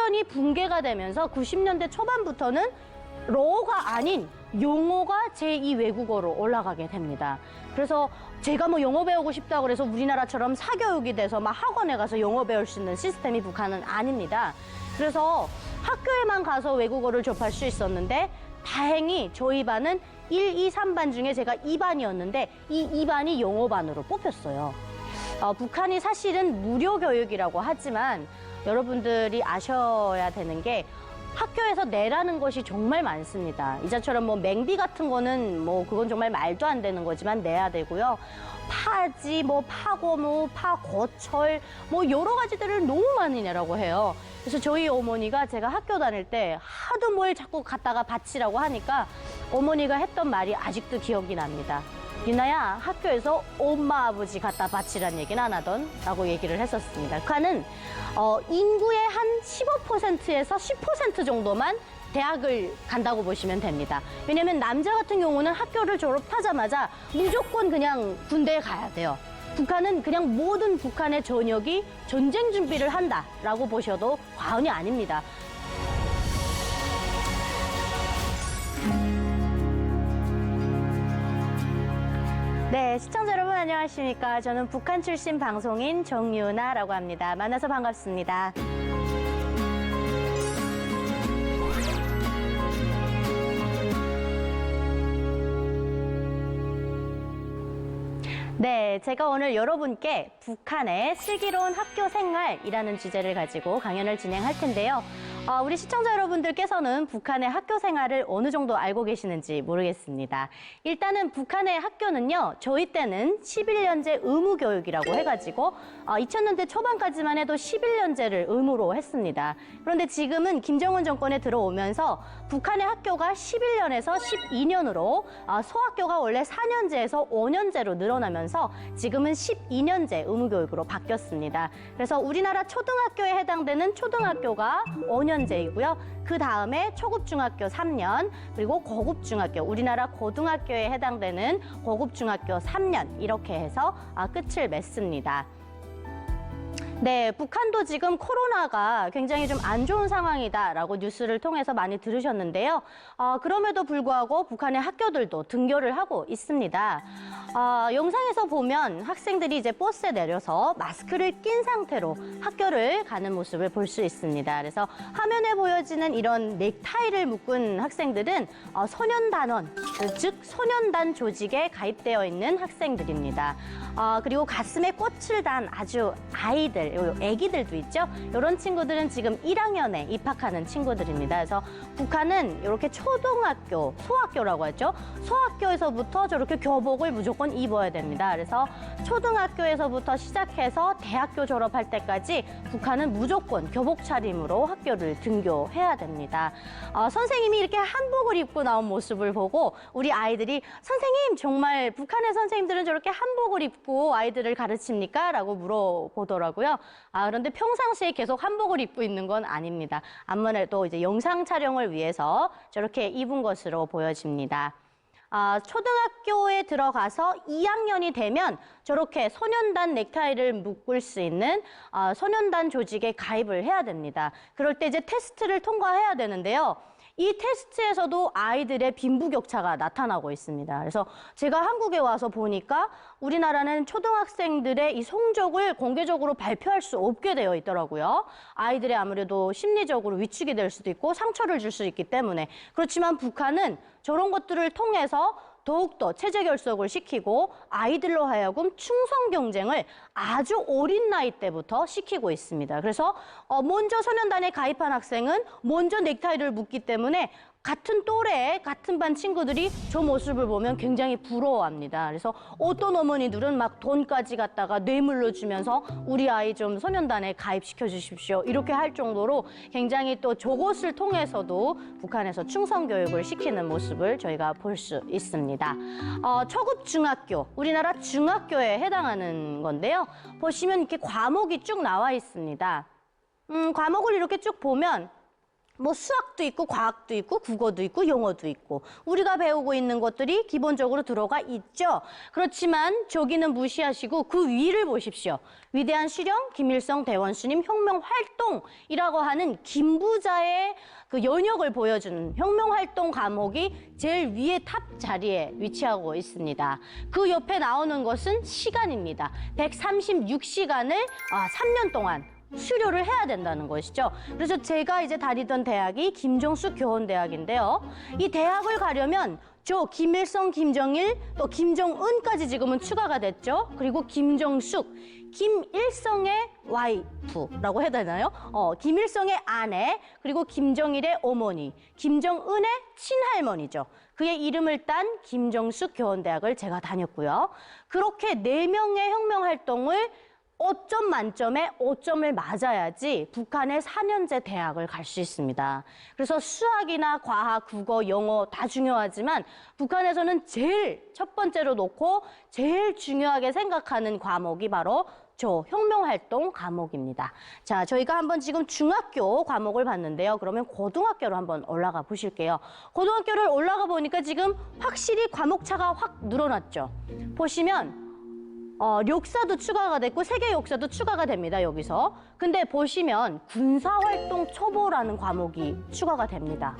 완전히 붕괴가 되면서 90년대 초반부터는 러가 아닌 영어가 제2 외국어로 올라가게 됩니다. 그래서 제가 뭐 영어 배우고 싶다고 그래서 우리나라처럼 사교육이 돼서 막 학원에 가서 영어 배울 수 있는 시스템이 북한은 아닙니다. 그래서 학교에만 가서 외국어를 접할 수 있었는데 다행히 저희 반은 1, 2, 3반 중에 제가 2반이었는데 이 2반이 영어반으로 뽑혔어요. 북한이 사실은 무료 교육이라고 하지만 여러분들이 아셔야 되는 게 학교에서 내라는 것이 정말 많습니다. 이자처럼 뭐 맹비 같은 거는 뭐 그건 정말 말도 안 되는 거지만 내야 되고요. 파지, 뭐 파고무, 파고철, 뭐 여러 가지들을 너무 많이 내라고 해요. 그래서 저희 어머니가 제가 학교 다닐 때 하도 뭘 자꾸 갖다가 바치라고 하니까 어머니가 했던 말이 아직도 기억이 납니다. 유나야, 학교에서 엄마 아버지 갖다 바치란 얘기는 안 하던? 라고 얘기를 했었습니다. 북한은 인구의 한 15%에서 10% 정도만 대학을 간다고 보시면 됩니다. 왜냐면 남자 같은 경우는 학교를 졸업하자마자 무조건 그냥 군대에 가야 돼요. 북한은 그냥 모든 북한의 전역이 전쟁 준비를 한다라고 보셔도 과언이 아닙니다. 네, 시청자 여러분 안녕하십니까. 저는 북한 출신 방송인 정유나라고 합니다. 만나서 반갑습니다. 네, 제가 오늘 여러분께 북한의 슬기로운 학교 생활이라는 주제를 가지고 강연을 진행할 텐데요. 우리 시청자 여러분들께서는 북한의 학교 생활을 어느 정도 알고 계시는지 모르겠습니다. 일단은 북한의 학교는요, 저희 때는 11년제 의무교육이라고 해가지고 2000년대 초반까지만 해도 11년제를 의무로 했습니다. 그런데 지금은 김정은 정권에 들어오면서 북한의 학교가 11년에서 12년으로 소학교가 원래 4년제에서 5년제로 늘어나면서 지금은 12년제 의무교육으로 바뀌었습니다. 그래서 우리나라 초등학교에 해당되는 초등학교가 5년제이고요. 그 다음에 초급중학교 3년, 그리고 고급중학교, 우리나라 고등학교에 해당되는 고급중학교 3년 이렇게 해서 끝을 맺습니다. 네, 북한도 지금 코로나가 굉장히 좀 안 좋은 상황이다라고 뉴스를 통해서 많이 들으셨는데요. 그럼에도 불구하고 북한의 학교들도 등교를 하고 있습니다. 영상에서 보면 학생들이 이제 버스에 내려서 마스크를 낀 상태로 학교를 가는 모습을 볼 수 있습니다. 그래서 화면에 보여지는 이런 넥타이를 묶은 학생들은 소년단원, 즉 소년단 조직에 가입되어 있는 학생들입니다. 그리고 가슴에 꽃을 단 아주 아이들, 애기들도 있죠. 이런 친구들은 지금 1학년에 입학하는 친구들입니다. 그래서 북한은 이렇게 초등학교, 소학교라고 하죠. 소학교에서부터 저렇게 교복을 무조건 입어야 됩니다. 그래서 초등학교에서부터 시작해서 대학교 졸업할 때까지 북한은 무조건 교복 차림으로 학교를 등교해야 됩니다. 선생님이 이렇게 한복을 입고 나온 모습을 보고 우리 아이들이 선생님, 정말 북한의 선생님들은 저렇게 한복을 입고 아이들을 가르칩니까? 라고 물어보더라고요. 그런데 평상시에 계속 한복을 입고 있는 건 아닙니다. 아무래도 이제 영상 촬영을 위해서 저렇게 입은 것으로 보여집니다. 초등학교에 들어가서 2학년이 되면 저렇게 소년단 넥타이를 묶을 수 있는 소년단 조직에 가입을 해야 됩니다. 그럴 때 이제 테스트를 통과해야 되는데요. 이 테스트에서도 아이들의 빈부격차가 나타나고 있습니다. 그래서 제가 한국에 와서 보니까 우리나라는 초등학생들의 이 성적을 공개적으로 발표할 수 없게 되어 있더라고요. 아이들의 아무래도 심리적으로 위축이 될 수도 있고 상처를 줄 수 있기 때문에. 그렇지만 북한은 저런 것들을 통해서 더욱더 체제 결석을 시키고 아이들로 하여금 충성 경쟁을 아주 어린 나이 때부터 시키고 있습니다. 그래서 먼저 소년단에 가입한 학생은 먼저 넥타이를 묶기 때문에 같은 또래, 같은 반 친구들이 저 모습을 보면 굉장히 부러워합니다. 그래서 어떤 어머니들은 막 돈까지 갖다가 뇌물로 주면서 우리 아이 좀 소년단에 가입시켜 주십시오. 이렇게 할 정도로 굉장히 또 저것을 통해서도 북한에서 충성교육을 시키는 모습을 저희가 볼 수 있습니다. 초급중학교, 우리나라 중학교에 해당하는 건데요. 보시면 이렇게 과목이 쭉 나와 있습니다. 과목을 이렇게 쭉 보면 뭐 수학도 있고 과학도 있고 국어도 있고 영어도 있고 우리가 배우고 있는 것들이 기본적으로 들어가 있죠. 그렇지만 저기는 무시하시고 그 위를 보십시오. 위대한 실영 김일성 대원수님 혁명활동이라고 하는 김부자의 그 연역을 보여주는 혁명활동 과목이 제일 위에 탑 자리에 위치하고 있습니다. 그 옆에 나오는 것은 시간입니다. 136시간을 3년 동안 수료를 해야 된다는 것이죠. 그래서 제가 이제 다니던 대학이 김정숙 교원대학인데요. 이 대학을 가려면 저 김일성, 김정일, 또 김정은까지 지금은 추가가 됐죠. 그리고 김정숙, 김일성의 와이프라고 해야 되나요? 김일성의 아내, 그리고 김정일의 어머니, 김정은의 친할머니죠. 그의 이름을 딴 김정숙 교원대학을 제가 다녔고요. 그렇게 4명의 혁명활동을 5점 만점에 5점을 맞아야지 북한의 4년제 대학을 갈 수 있습니다. 그래서 수학이나 과학, 국어, 영어 다 중요하지만 북한에서는 제일 첫 번째로 놓고 제일 중요하게 생각하는 과목이 바로 저 혁명활동 과목입니다. 자, 저희가 한번 지금 중학교 과목을 봤는데요. 그러면 고등학교로 한번 올라가 보실게요. 고등학교를 올라가 보니까 지금 확실히 과목차가 확 늘어났죠. 보시면 역사도 추가가 됐고 세계 역사도 추가가 됩니다, 여기서. 근데 보시면 군사활동 초보라는 과목이 추가가 됩니다.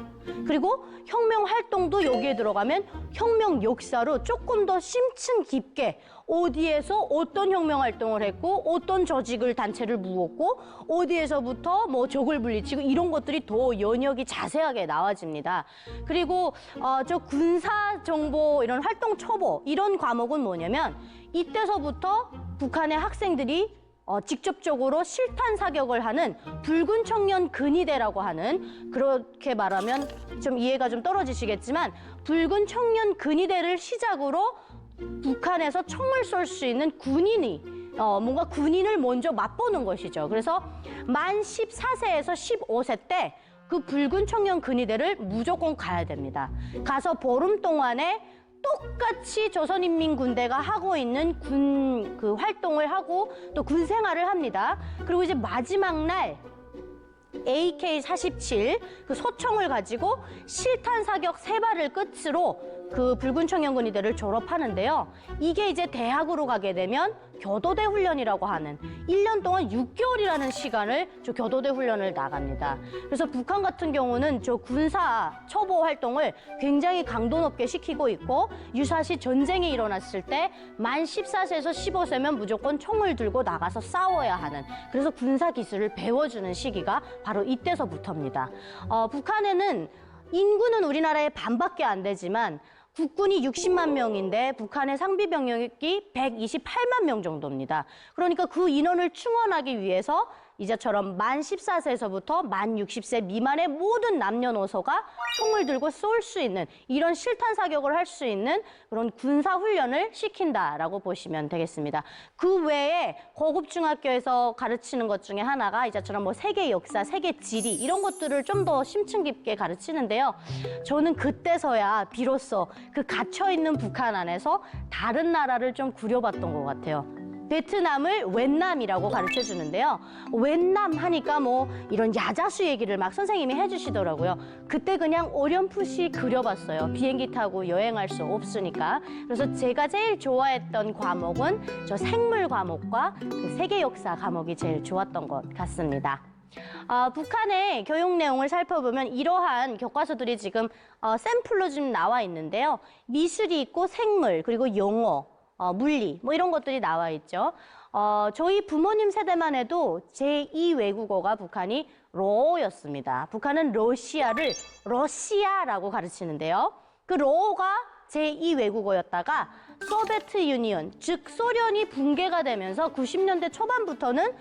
그리고 혁명활동도 여기에 들어가면 혁명 역사로 조금 더 심층 깊게 어디에서 어떤 혁명활동을 했고 어떤 조직을 단체를 무었고 어디에서부터 뭐 적을 물리치고 이런 것들이 더 연역이 자세하게 나와집니다. 그리고 저 군사정보 이런 활동 초보 이런 과목은 뭐냐면 이때서부터 북한의 학생들이 직접적으로 실탄 사격을 하는 붉은 청년 근위대라고 하는, 그렇게 말하면 좀 이해가 좀 떨어지시겠지만 붉은 청년 근위대를 시작으로 북한에서 총을 쏠 수 있는 군인이 뭔가 군인을 먼저 맛보는 것이죠. 그래서 만 14세에서 15세 때 그 붉은 청년 근위대를 무조건 가야 됩니다. 가서 보름 동안에 똑같이 조선인민군대가 하고 있는 그 활동을 하고 또 군 생활을 합니다. 그리고 이제 마지막 날 AK-47 그 소총을 가지고 실탄 사격 3발을 끝으로 그 붉은 청년군이대를 졸업하는데요. 이게 이제 대학으로 가게 되면 교도대 훈련이라고 하는 1년 동안 6개월이라는 시간을 저 교도대 훈련을 나갑니다. 그래서 북한 같은 경우는 저 군사 초보 활동을 굉장히 강도 높게 시키고 있고 유사시 전쟁이 일어났을 때 만 14세에서 15세면 무조건 총을 들고 나가서 싸워야 하는, 그래서 군사 기술을 배워주는 시기가 바로 이때서부터입니다. 북한에는 인구는 우리나라의 반밖에 안 되지만 국군이 60만 명인데 북한의 상비 병력이 128만 명 정도입니다. 그러니까 그 인원을 충원하기 위해서 이제처럼 만 14세에서부터 만 60세 미만의 모든 남녀노소가 총을 들고 쏠 수 있는 이런 실탄 사격을 할 수 있는 그런 군사 훈련을 시킨다라고 보시면 되겠습니다. 그 외에 고급 중학교에서 가르치는 것 중에 하나가 이제처럼 뭐 세계 역사, 세계 지리 이런 것들을 좀 더 심층 깊게 가르치는데요. 저는 그때서야 비로소 그 갇혀 있는 북한 안에서 다른 나라를 좀 구려봤던 것 같아요. 베트남을 웬남이라고 가르쳐 주는데요. 웬남 하니까 뭐 이런 야자수 얘기를 막 선생님이 해주시더라고요. 그때 그냥 어렴풋이 그려봤어요. 비행기 타고 여행할 수 없으니까. 그래서 제가 제일 좋아했던 과목은 저 생물 과목과 그 세계 역사 과목이 제일 좋았던 것 같습니다. 북한의 교육 내용을 살펴보면 이러한 교과서들이 지금 샘플로 지금 나와 있는데요. 미술이 있고 생물, 그리고 영어, 물리 뭐 이런 것들이 나와 있죠. 저희 부모님 세대만 해도 제2 외국어가 북한이 러였습니다. 북한은 러시아를 러시아라고 가르치는데요. 그 러가 제2 외국어였다가 소비에트 유니언, 즉 소련이 붕괴가 되면서 90년대 초반부터는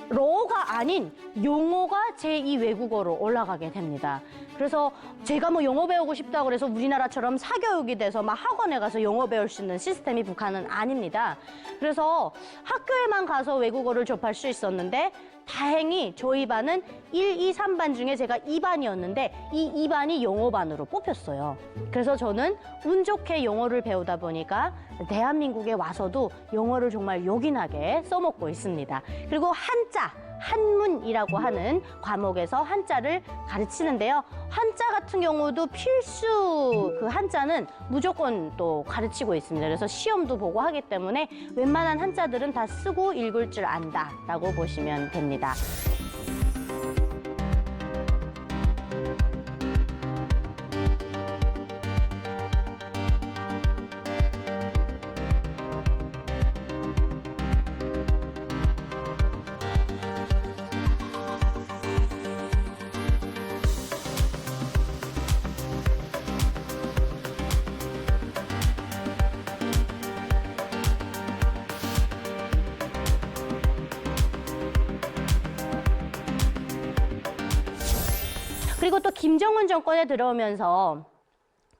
러가 아닌 영어가 제2 외국어로 올라가게 됩니다. 그래서 제가 뭐 영어 배우고 싶다고 그래서 우리나라처럼 사교육이 돼서 막 학원에 가서 영어 배울 수 있는 시스템이 북한은 아닙니다. 그래서 학교에만 가서 외국어를 접할 수 있었는데 다행히 저희 반은 1, 2, 3반 중에 제가 2반이었는데 이 2반이 영어반으로 뽑혔어요. 그래서 저는 운 좋게 영어를 배우다 보니까 대한민국에 와서도 영어를 정말 요긴하게 써먹고 있습니다. 그리고 한자, 한문이라고 하는 과목에서 한자를 가르치는데요. 한자 같은 경우도 필수 그 한자는 무조건 또 가르치고 있습니다. 그래서 시험도 보고 하기 때문에 웬만한 한자들은 다 쓰고 읽을 줄 안다라고 보시면 됩니다. 그리고 또 김정은 정권에 들어오면서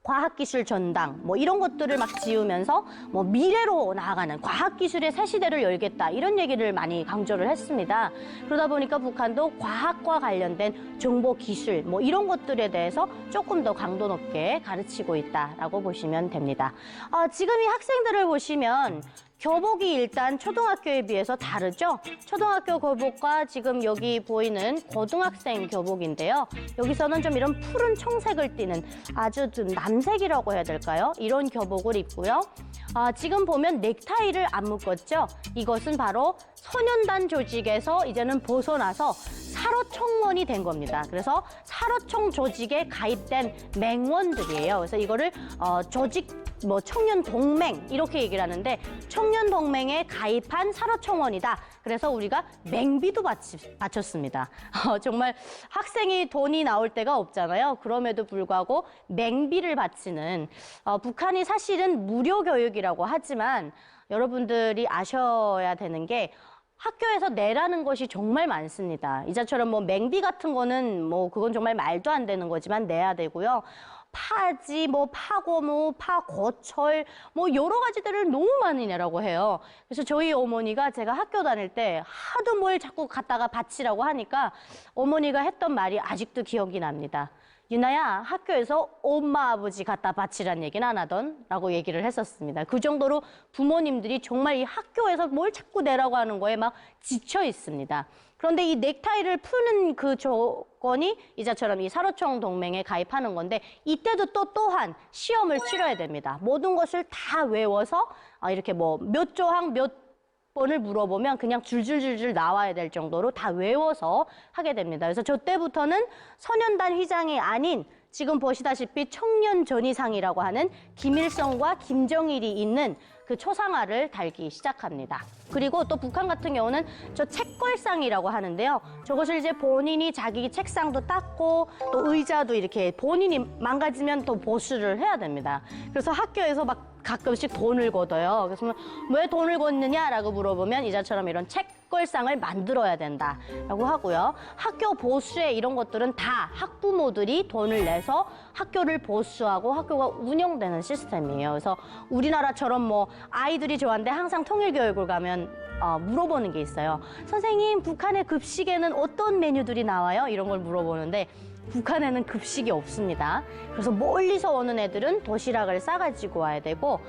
과학기술 전당 뭐 이런 것들을 막 지으면서 뭐 미래로 나아가는 과학기술의 새 시대를 열겠다 이런 얘기를 많이 강조를 했습니다. 그러다 보니까 북한도 과학과 관련된 정보기술 뭐 이런 것들에 대해서 조금 더 강도 높게 가르치고 있다라고 보시면 됩니다. 지금 이 학생들을 보시면 교복이 일단 초등학교에 비해서 다르죠? 초등학교 교복과 지금 여기 보이는 고등학생 교복인데요. 여기서는 좀 이런 푸른 청색을 띠는 아주 좀 남색이라고 해야 될까요? 이런 교복을 입고요. 지금 보면 넥타이를 안 묶었죠? 이것은 바로 소년단 조직에서 이제는 벗어나서 사로청원이 된 겁니다. 그래서 사로청 조직에 가입된 맹원들이에요. 그래서 이거를 조직 뭐 청년 동맹 이렇게 얘기를 하는데 청년 동맹에 가입한 사로청원이다. 그래서 우리가 맹비도 바쳤습니다. 정말 학생이 돈이 나올 때가 없잖아요. 그럼에도 불구하고 맹비를 바치는 북한이 사실은 무료 교육이라고 하지만 여러분들이 아셔야 되는 게 학교에서 내라는 것이 정말 많습니다. 이자처럼 뭐 맹비 같은 거는 뭐 그건 정말 말도 안 되는 거지만 내야 되고요. 파지, 뭐 파고무, 파고철, 뭐 여러 가지들을 너무 많이 내라고 해요. 그래서 저희 어머니가 제가 학교 다닐 때 하도 뭘 자꾸 갖다가 바치라고 하니까 어머니가 했던 말이 아직도 기억이 납니다. 유나야, 학교에서 엄마, 아버지 갖다 바치란 얘기는 안 하던? 라고 얘기를 했었습니다. 그 정도로 부모님들이 정말 이 학교에서 뭘 자꾸 내라고 하는 거에 막 지쳐 있습니다. 그런데 이 넥타이를 푸는 그 조건이 이자처럼 이 사로청 동맹에 가입하는 건데 이때도 또한 시험을 치러야 됩니다. 모든 것을 다 외워서 이렇게 뭐 몇 조항 몇 번을 물어보면 그냥 줄줄줄줄 나와야 될 정도로 다 외워서 하게 됩니다. 그래서 저 때부터는 소년단 휘장이 아닌 지금 보시다시피 청년전의상이라고 하는 김일성과 김정일이 있는 그 초상화를 달기 시작합니다. 그리고 또 북한 같은 경우는 저 책걸상이라고 하는데요. 저것을 이제 본인이 자기 책상도 닦고 또 의자도 이렇게 본인이 망가지면 또 보수를 해야 됩니다. 그래서 학교에서 막 가끔씩 돈을 걷어요. 그래서 왜 돈을 걷느냐라고 물어보면 이자처럼 이런 책걸상을 만들어야 된다라고 하고요. 학교 보수에 이런 것들은 다 학부모들이 돈을 내서 학교를 보수하고 학교가 운영되는 시스템이에요. 그래서 우리나라처럼 뭐 아이들이 좋아하는데 항상 통일교육을 가면 물어보는 게 있어요. 선생님, 북한의 급식에는 어떤 메뉴들이 나와요? 이런 걸 물어보는데 북한에는 급식이 없습니다. 그래서 멀리서 오는 애들은 도시락을 싸가지고 와야 되고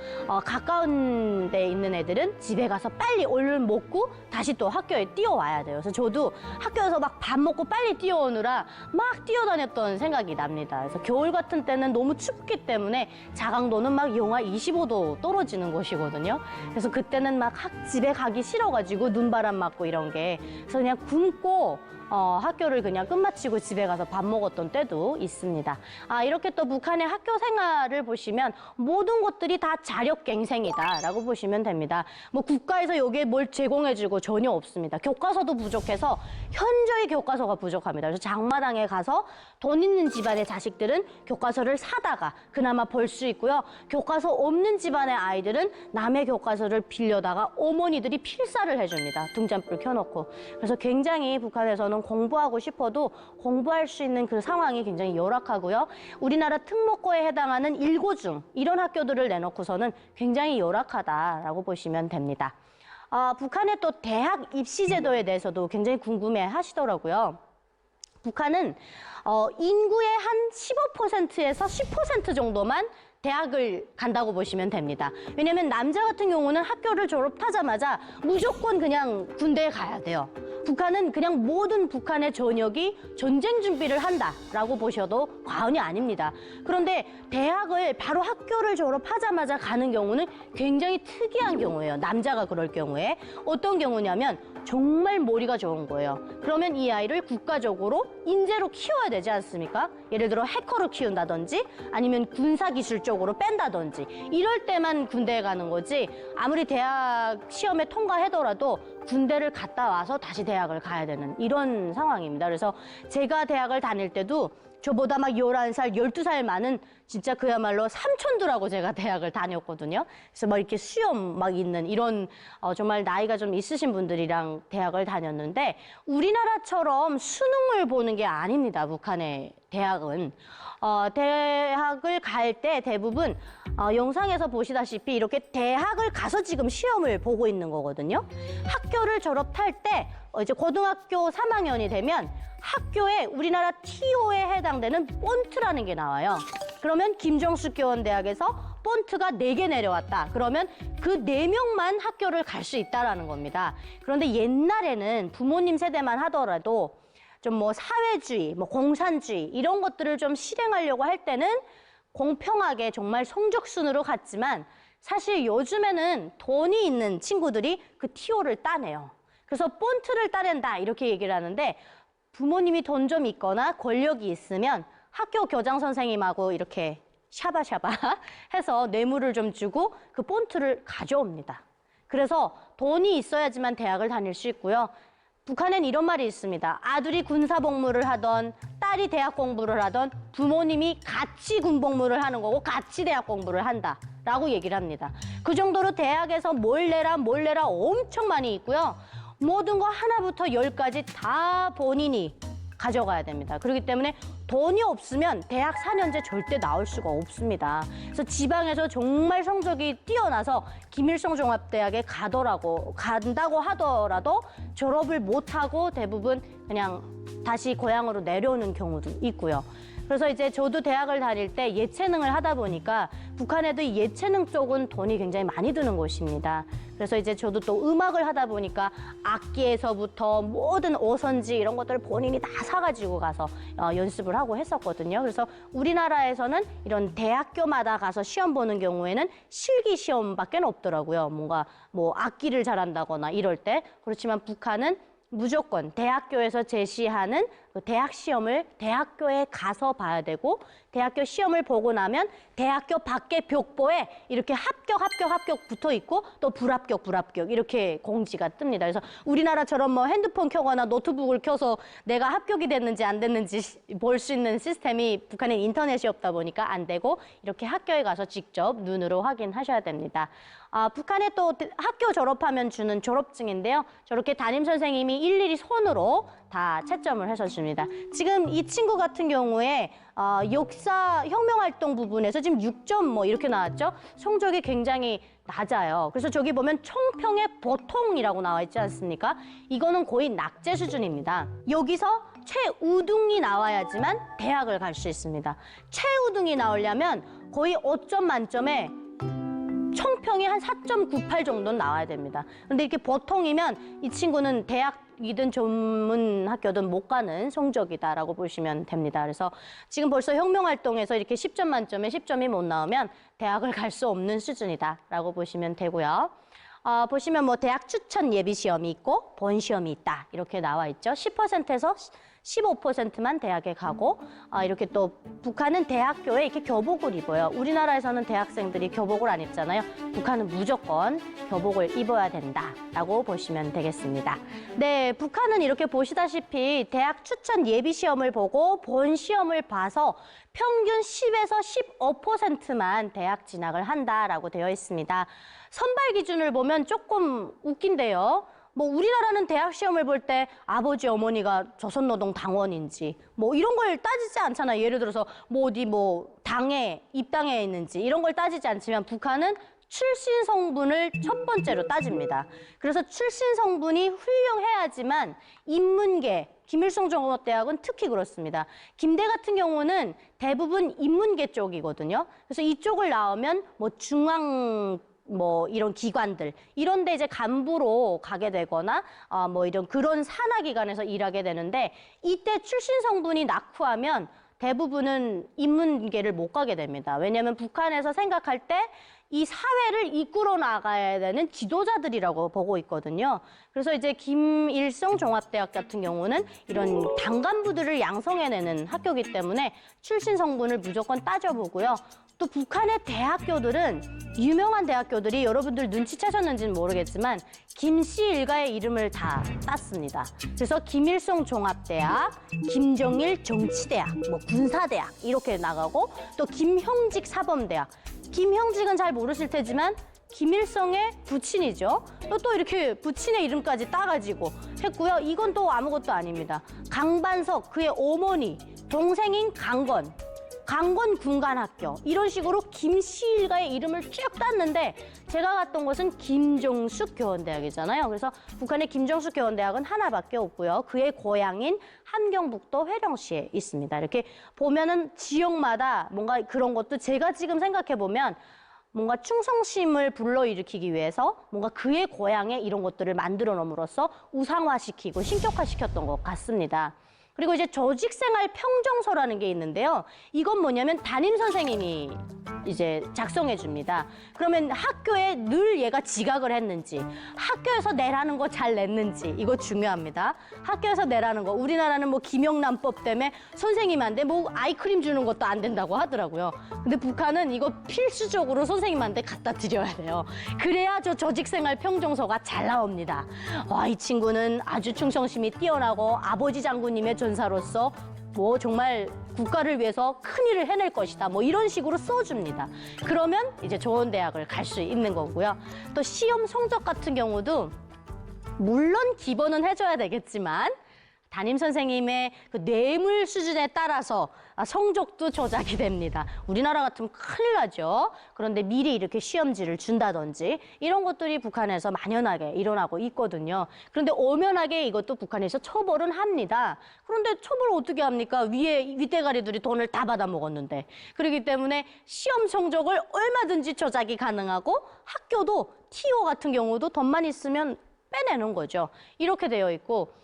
가까운 데 있는 애들은 집에 가서 빨리 얼른 먹고 다시 또 학교에 뛰어와야 돼요. 그래서 저도 학교에서 막 밥 먹고 빨리 뛰어오느라 막 뛰어다녔던 생각이 납니다. 그래서 겨울 같은 때는 너무 춥기 때문에 자강도는 막 영하 25도 떨어지는 곳이거든요. 그래서 그때는 막 집에 가기 싫어가지고 눈바람 맞고 이런 게 그래서 그냥 굶고 학교를 그냥 끝마치고 집에 가서 밥 먹었던 때도 있습니다. 이렇게 또 북한의 학교 생활을 보시면 모든 것들이 다 자력갱생이다라고 보시면 됩니다. 뭐 국가에서 여기에 뭘 제공해주고 전혀 없습니다. 교과서도 부족해서 현저히 교과서가 부족합니다. 그래서 장마당에 가서 돈 있는 집안의 자식들은 교과서를 사다가 그나마 볼 수 있고요. 교과서 없는 집안의 아이들은 남의 교과서를 빌려다가 어머니들이 필사를 해줍니다. 등잔불 켜놓고. 그래서 굉장히 북한에서는 공부하고 싶어도 공부할 수 있는 그 상황이 굉장히 열악하고요. 우리나라 특목고에 해당하는 일고중 이런 학교들을 내놓고서는 굉장히 열악하다라고 보시면 됩니다. 북한의 또 대학 입시 제도에 대해서도 굉장히 궁금해 하시더라고요. 북한은 인구의 한 15%에서 10% 정도만 대학을 간다고 보시면 됩니다. 왜냐면 남자 같은 경우는 학교를 졸업하자마자 무조건 그냥 군대에 가야 돼요. 북한은 그냥 모든 북한의 전역이 전쟁 준비를 한다라고 보셔도 과언이 아닙니다. 그런데 대학을 바로 학교를 졸업하자마자 가는 경우는 굉장히 특이한 경우예요. 남자가 그럴 경우에. 어떤 경우냐면 정말 머리가 좋은 거예요. 그러면 이 아이를 국가적으로 인재로 키워야 되지 않습니까? 예를 들어 해커로 키운다든지 아니면 군사기술 쪽으로 뺀다든지 이럴 때만 군대에 가는 거지 아무리 대학 시험에 통과하더라도 군대를 갔다 와서 다시 대학을 가야 되는 이런 상황입니다. 그래서 제가 대학을 다닐 때도 저보다 막 11살, 12살 많은 진짜 그야말로 삼촌들하고 제가 대학을 다녔거든요. 그래서 막 이렇게 수염 막 있는 이런 정말 나이가 좀 있으신 분들이랑 대학을 다녔는데 우리나라처럼 수능을 보는 게 아닙니다. 북한의 대학은. 대학을 갈 때 대부분 영상에서 보시다시피 이렇게 대학을 가서 지금 시험을 보고 있는 거거든요. 학교를 졸업할 때 이제 고등학교 3학년이 되면 학교에 우리나라 TO에 해당되는 본트라는 게 나와요. 그러면 김정숙 교원대학에서 본트가 4개 내려왔다. 그러면 그 4명만 학교를 갈 수 있다라는 겁니다. 그런데 옛날에는 부모님 세대만 하더라도 좀 뭐 사회주의, 뭐 공산주의 이런 것들을 좀 실행하려고 할 때는 공평하게 정말 성적순으로 갔지만 사실 요즘에는 돈이 있는 친구들이 그 TO를 따내요. 그래서 본트를 따낸다 이렇게 얘기를 하는데 부모님이 돈 좀 있거나 권력이 있으면 학교 교장 선생님하고 이렇게 샤바샤바 해서 뇌물을 좀 주고 그 본트를 가져옵니다. 그래서 돈이 있어야지만 대학을 다닐 수 있고요. 북한엔 이런 말이 있습니다. 아들이 군사복무를 하던 딸이 대학 공부를 하던 부모님이 같이 군복무를 하는 거고 같이 대학 공부를 한다라고 얘기를 합니다. 그 정도로 대학에서 몰래라 엄청 많이 있고요. 모든 거 하나부터 10까지 다 본인이 가져가야 됩니다. 그렇기 때문에 돈이 없으면 대학 4년제 절대 나올 수가 없습니다. 그래서 지방에서 정말 성적이 뛰어나서 김일성 종합대학에 간다고 하더라도 졸업을 못하고 대부분 그냥 다시 고향으로 내려오는 경우도 있고요. 그래서 이제 저도 대학을 다닐 때 예체능을 하다 보니까 북한에도 이 예체능 쪽은 돈이 굉장히 많이 드는 곳입니다. 그래서 이제 저도 또 음악을 하다 보니까 악기에서부터 모든 오선지 이런 것들을 본인이 다 사가지고 가서 연습을 하고 했었거든요. 그래서 우리나라에서는 이런 대학교마다 가서 시험 보는 경우에는 실기 시험밖에 없더라고요. 뭔가 뭐 악기를 잘한다거나 이럴 때. 그렇지만 북한은 무조건 대학교에서 제시하는 그 대학 시험을 대학교에 가서 봐야 되고 대학교 시험을 보고 나면 대학교 밖에 벽보에 이렇게 합격 붙어 있고 또 불합격 이렇게 공지가 뜹니다. 그래서 우리나라처럼 뭐 핸드폰 켜거나 노트북을 켜서 내가 합격이 됐는지 안 됐는지 볼 수 있는 시스템이 북한에 인터넷이 없다 보니까 안 되고 이렇게 학교에 가서 직접 눈으로 확인하셔야 됩니다. 북한에 또 학교 졸업하면 주는 졸업증인데요. 저렇게 담임 선생님이 일일이 손으로 다 채점을 해서 줍니다. 지금 이 친구 같은 경우에 역사 혁명활동 부분에서 지금 6점 뭐 이렇게 나왔죠. 성적이 굉장히 낮아요. 그래서 저기 보면 총평의 보통이라고 나와 있지 않습니까? 이거는 거의 낙제 수준입니다. 여기서 최우등이 나와야지만 대학을 갈 수 있습니다. 최우등이 나오려면 거의 5점 만점에 총평이 한 4.98 정도는 나와야 됩니다. 근데 이렇게 보통이면 이 친구는 대학이든 전문 학교든 못 가는 성적이다라고 보시면 됩니다. 그래서 지금 벌써 혁명활동에서 이렇게 10점 만점에 10점이 못 나오면 대학을 갈 수 없는 수준이다라고 보시면 되고요. 보시면 뭐 대학 추천 예비 시험이 있고 본 시험이 있다 이렇게 나와 있죠. 10%에서 15%만 대학에 가고 이렇게 또 북한은 대학교에 이렇게 교복을 입어요. 우리나라에서는 대학생들이 교복을 안 입잖아요. 북한은 무조건 교복을 입어야 된다라고 보시면 되겠습니다. 네, 북한은 이렇게 보시다시피 대학 추천 예비 시험을 보고 본 시험을 봐서 평균 10에서 15%만 대학 진학을 한다라고 되어 있습니다. 선발 기준을 보면 조금 웃긴데요. 뭐 우리나라는 대학 시험을 볼 때 아버지 어머니가 조선노동당원인지 뭐 이런 걸 따지지 않잖아요. 예를 들어서 뭐 어디 뭐 당에 입당해 있는지 이런 걸 따지지 않지만 북한은 출신 성분을 첫 번째로 따집니다. 그래서 출신 성분이 훌륭해야지만 인문계, 김일성종합대학은 특히 그렇습니다. 김대 같은 경우는 대부분 인문계 쪽이거든요. 그래서 이쪽을 나오면 뭐 중앙 뭐 이런 기관들 이런 데 이제 간부로 가게 되거나 뭐 이런 그런 산하기관에서 일하게 되는데 이때 출신 성분이 낙후하면 대부분은 인문계를 못 가게 됩니다. 왜냐하면 북한에서 생각할 때 이 사회를 이끌어 나가야 되는 지도자들이라고 보고 있거든요. 그래서 이제 김일성 종합대학 같은 경우는 이런 당간부들을 양성해내는 학교이기 때문에 출신 성분을 무조건 따져보고요. 또 북한의 대학교들은 유명한 대학교들이 여러분들 눈치채셨는지는 모르겠지만 김씨 일가의 이름을 다 땄습니다. 그래서 김일성 종합대학, 김정일 정치대학, 뭐 군사대학 이렇게 나가고 또 김형직 사범대학. 김형직은 잘 모르실 테지만 김일성의 부친이죠. 또 이렇게 부친의 이름까지 따가지고 했고요. 이건 또 아무것도 아닙니다. 강반석, 그의 어머니, 동생인 강건. 강건 군관학교 이런 식으로 김씨 일가의 이름을 쭉 땄는데 제가 갔던 곳은 김정숙 교원대학이잖아요. 그래서 북한의 김정숙 교원대학은 하나밖에 없고요. 그의 고향인 함경북도 회령시에 있습니다. 이렇게 보면은 지역마다 뭔가 그런 것도 제가 지금 생각해 보면 뭔가 충성심을 불러일으키기 위해서 뭔가 그의 고향에 이런 것들을 만들어 놓음으로써 우상화시키고 신격화시켰던 것 같습니다. 그리고 이제 조직생활 평정서라는 게 있는데요. 이건 뭐냐면 담임 선생님이 이제 작성해 줍니다. 그러면 학교에 늘 얘가 지각을 했는지, 학교에서 내라는 거 잘 냈는지, 이거 중요합니다. 학교에서 내라는 거, 우리나라는 뭐 김영란법 때문에 선생님한테 뭐 아이크림 주는 것도 안 된다고 하더라고요. 근데 북한은 이거 필수적으로 선생님한테 갖다 드려야 돼요. 그래야 저 조직생활 평정서가 잘 나옵니다. 와, 이 친구는 아주 충성심이 뛰어나고 아버지 장군님의 전사로서 뭐 정말 국가를 위해서 큰일을 해낼 것이다. 뭐 이런 식으로 써줍니다. 그러면 이제 좋은 대학을 갈 수 있는 거고요. 또 시험 성적 같은 경우도 물론 기본은 해줘야 되겠지만 담임 선생님의 그 뇌물 수준에 따라서 성적도 조작이 됩니다. 우리나라 같으면 큰일 나죠. 그런데 미리 이렇게 시험지를 준다든지 이런 것들이 북한에서 만연하게 일어나고 있거든요. 그런데 엄연하게 이것도 북한에서 처벌은 합니다. 그런데 처벌을 어떻게 합니까? 위에 윗대가리들이 돈을 다 받아먹었는데. 그렇기 때문에 시험 성적을 얼마든지 조작이 가능하고 학교도 TO 같은 경우도 돈만 있으면 빼내는 거죠. 이렇게 되어 있고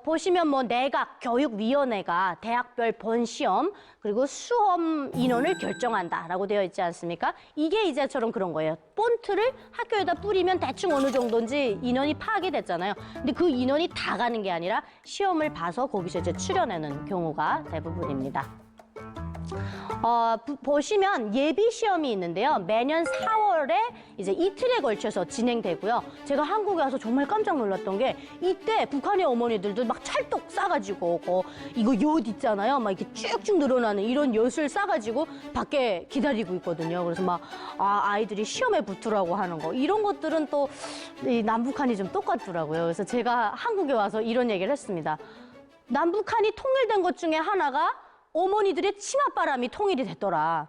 보시면 뭐 내각 교육위원회가 대학별 본시험 그리고 수험 인원을 결정한다라고 되어 있지 않습니까? 이게 이제처럼 그런 거예요. 본트를 학교에다 뿌리면 대충 어느 정도인지 인원이 파악이 됐잖아요. 근데 그 인원이 다 가는 게 아니라 시험을 봐서 거기서 이제 추려내는 경우가 대부분입니다. 보시면 예비 시험이 있는데요. 매년 4월에 이제 이틀에 걸쳐서 진행되고요. 제가 한국에 와서 정말 깜짝 놀랐던 게 이때 북한의 어머니들도 막 찰떡 싸가지고 오고 이거 엿 있잖아요. 막 이렇게 쭉쭉 늘어나는 이런 엿을 싸가지고 밖에 기다리고 있거든요. 그래서 막 아이들이 시험에 붙으라고 하는 거 이런 것들은 또 이 남북한이 좀 똑같더라고요. 그래서 제가 한국에 와서 이런 얘기를 했습니다. 남북한이 통일된 것 중에 하나가 어머니들의 치맛바람이 통일이 됐더라.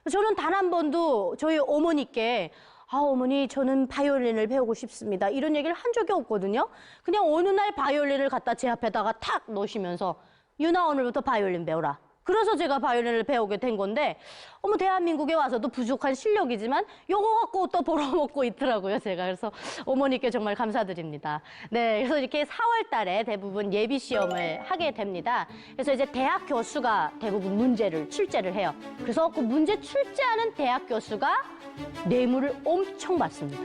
저는 단 한 번도 저희 어머니께 어머니 저는 바이올린을 배우고 싶습니다. 이런 얘기를 한 적이 없거든요. 그냥 어느 날 바이올린을 갖다 제 앞에다가 탁 놓으시면서 유나 오늘부터 바이올린 배워라. 그래서 제가 바이올린을 배우게 된 건데 대한민국에 와서도 부족한 실력이지만 요거 갖고 또 벌어먹고 있더라고요, 제가. 그래서 어머니께 정말 감사드립니다. 네, 그래서 이렇게 4월 달에 대부분 예비 시험을 하게 됩니다. 그래서 이제 대학 교수가 대부분 문제를 출제를 해요. 그래서 그 문제 출제하는 대학 교수가 뇌물을 엄청 받습니다.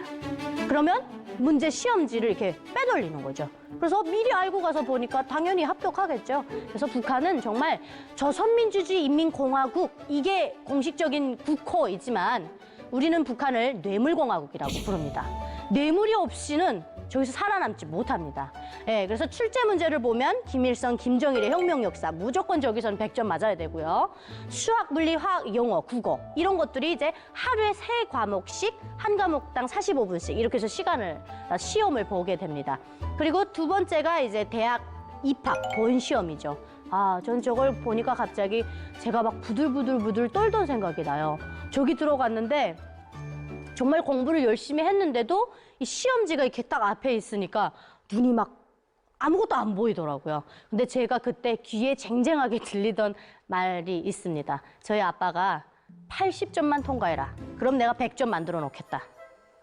그러면 문제 시험지를 이렇게 빼돌리는 거죠. 그래서 미리 알고 가서 보니까 당연히 합격하겠죠. 그래서 북한은 정말 조선민주주의 인민공화국 이게 공식적인 국호이지만 우리는 북한을 뇌물공화국이라고 부릅니다. 뇌물이 없이는 저기서 살아남지 못합니다. 예, 그래서 출제 문제를 보면 김일성, 김정일의 혁명 역사 무조건 저기서는 100점 맞아야 되고요. 수학, 물리, 화학, 영어, 국어 이런 것들이 이제 하루에 3과목씩 한 과목당 45분씩 이렇게 해서 시험을 보게 됩니다. 그리고 두 번째가 이제 대학 입학 본시험이죠. 전 저걸 보니까 갑자기 제가 막 부들부들 떨던 생각이 나요. 저기 들어갔는데 정말 공부를 열심히 했는데도 이 시험지가 이렇게 딱 앞에 있으니까 눈이 막 아무것도 안 보이더라고요. 근데 제가 그때 귀에 쟁쟁하게 들리던 말이 있습니다. 저희 아빠가 80점만 통과해라. 그럼 내가 100점 만들어 놓겠다.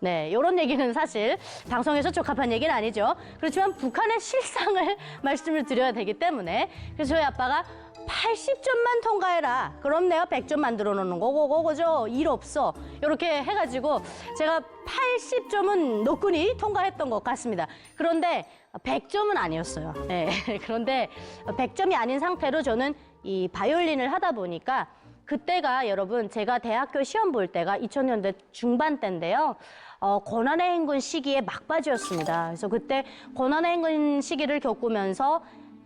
네, 이런 얘기는 사실 방송에서 적합한 얘기는 아니죠. 그렇지만 북한의 실상을 말씀을 드려야 되기 때문에 그래서 저희 아빠가 80점만 통과해라. 그럼 내가 100점 만들어 놓는 거고, 그죠? 일 없어. 이렇게 해가지고 제가 80점은 노끈히 통과했던 것 같습니다. 그런데 100점은 아니었어요. 네, 그런데 100점이 아닌 상태로 저는 이 바이올린을 하다 보니까 그때가 여러분 제가 대학교 시험 볼 때가 2000년대 중반 때인데요. 고난의 행군 시기의 막바지였습니다. 그래서 그때 고난의 행군 시기를 겪으면서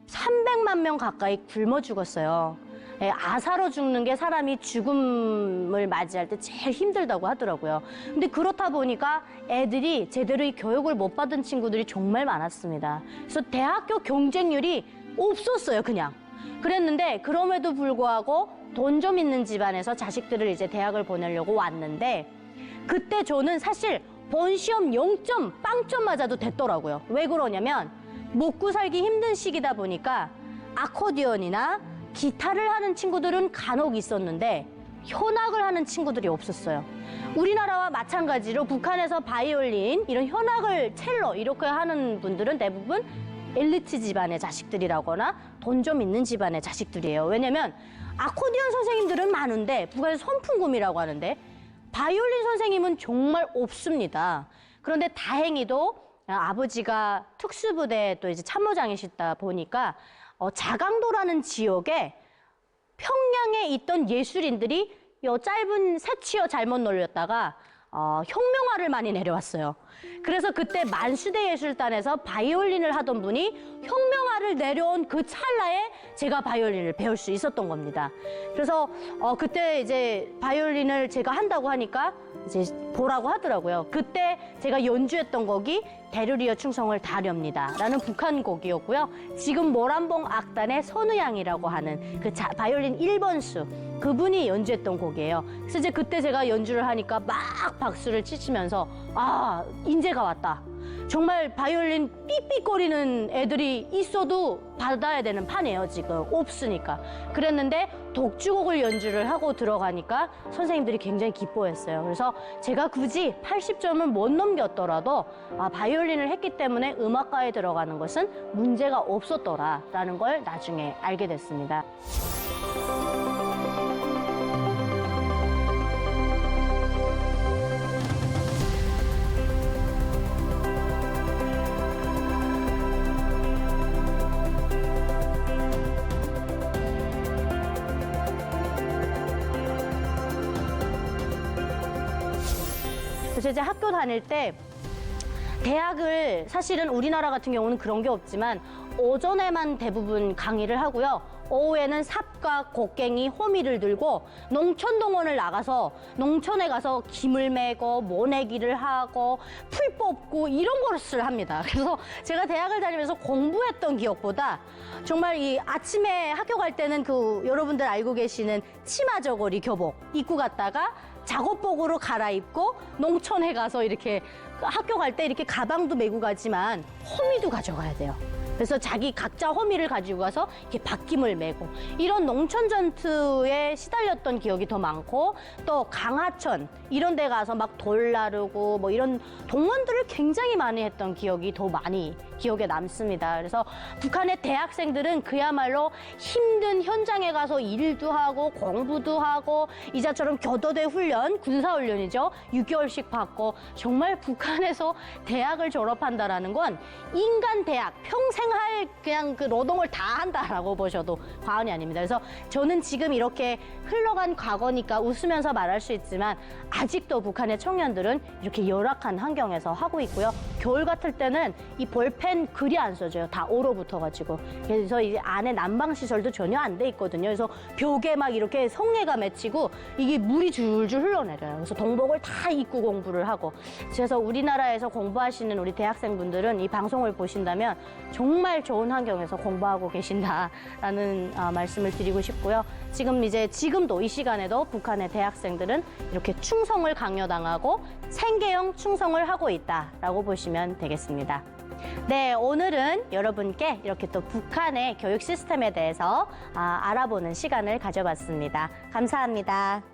300만 명 가까이 굶어 죽었어요. 예, 아사로 죽는 게 사람이 죽음을 맞이할 때 제일 힘들다고 하더라고요. 근데 그렇다 보니까 애들이 제대로 이 교육을 못 받은 친구들이 정말 많았습니다. 그래서 대학교 경쟁률이 없었어요, 그냥. 그랬는데 그럼에도 불구하고 돈 좀 있는 집안에서 자식들을 이제 대학을 보내려고 왔는데 그때 저는 사실 본시험 0점, 빵점 맞아도 됐더라고요. 왜 그러냐면 먹고 살기 힘든 시기다 보니까 아코디언이나 기타를 하는 친구들은 간혹 있었는데 현악을 하는 친구들이 없었어요. 우리나라와 마찬가지로 북한에서 바이올린, 이런 현악을 첼로 이렇게 하는 분들은 대부분 엘리트 집안의 자식들이라거나 돈 좀 있는 집안의 자식들이에요. 왜냐면 아코디언 선생님들은 많은데 북한에서 선풍금이라고 하는데 바이올린 선생님은 정말 없습니다. 그런데 다행히도 아버지가 특수부대 또 이제 참모장이시다 보니까 자강도라는 지역에 평양에 있던 예술인들이 요 짧은 새치어 잘못 놀렸다가 혁명화를 많이 내려왔어요. 그래서 그때 만수대예술단에서 바이올린을 하던 분이 혁명화를 내려온 그 찰나에 제가 바이올린을 배울 수 있었던 겁니다. 그래서 그때 이제 바이올린을 제가 한다고 하니까 이제 보라고 하더라고요. 그때 제가 연주했던 곡이 대르리어 충성을 다렵니다 라는 북한 곡이었고요. 지금 모란봉 악단의 선우양이라고 하는 그 바이올린 1번수 그분이 연주했던 곡이에요. 그래서 이제 그때 제가 연주를 하니까 막 박수를 치시면서 아, 인재가 왔다. 정말 바이올린 삑삑거리는 애들이 있어도 받아야 되는 판이에요, 지금. 없으니까. 그랬는데 독주곡을 연주를 하고 들어가니까 선생님들이 굉장히 기뻐했어요. 그래서 제가 굳이 80점은 못 넘겼더라도 바이올린을 했기 때문에 음악과에 들어가는 것은 문제가 없었더라라는 걸 나중에 알게 됐습니다. 그래서 이제 학교 다닐 때 대학을 사실은 우리나라 같은 경우는 그런 게 없지만 오전에만 대부분 강의를 하고요. 오후에는 삽과 곡괭이, 호미를 들고 농촌동원을 나가서 농촌에 가서 김을 메고 모내기를 하고 풀 뽑고 이런 것을 합니다. 그래서 제가 대학을 다니면서 공부했던 기억보다 정말 이 아침에 학교 갈 때는 그 여러분들 알고 계시는 치마 저고리 교복 입고 갔다가 작업복으로 갈아입고 농촌에 가서 이렇게 학교 갈 때 이렇게 가방도 메고 가지만 호미도 가져가야 돼요. 그래서 자기 각자 호미를 가지고 가서 이렇게 바퀴을 메고 이런 농촌 전투에 시달렸던 기억이 더 많고 또 강하천 이런 데 가서 막 돌 나르고 뭐 이런 동원들을 굉장히 많이 했던 기억이 더 많이 기억에 남습니다. 그래서 북한의 대학생들은 그야말로 힘든 현장에 가서 일도 하고 공부도 하고 이자처럼 교도대 훈련, 군사훈련이죠. 6개월씩 받고 정말 북한에서 대학을 졸업한다라는 건 인간 대학, 평생 할 그냥 그 노동을 다 한다라고 보셔도 과언이 아닙니다. 그래서 저는 지금 이렇게 흘러간 과거니까 웃으면서 말할 수 있지만 아직도 북한의 청년들은 이렇게 열악한 환경에서 하고 있고요. 겨울 같을 때는 이 볼펜 글이 안 써져요. 다 얼어붙어가지고. 그래서 이제 안에 난방시설도 전혀 안 돼 있거든요. 그래서 벽에 막 이렇게 성에가 맺히고 이게 물이 줄줄 흘러내려요. 그래서 동복을 다 입고 공부를 하고. 그래서 우리나라에서 공부하시는 우리 대학생분들은 이 방송을 보신다면 정말 정말 좋은 환경에서 공부하고 계신다라는 말씀을 드리고 싶고요. 지금도 이 시간에도 북한의 대학생들은 이렇게 충성을 강요당하고 생계형 충성을 하고 있다라고 보시면 되겠습니다. 네, 오늘은 여러분께 이렇게 또 북한의 교육 시스템에 대해서 알아보는 시간을 가져봤습니다. 감사합니다.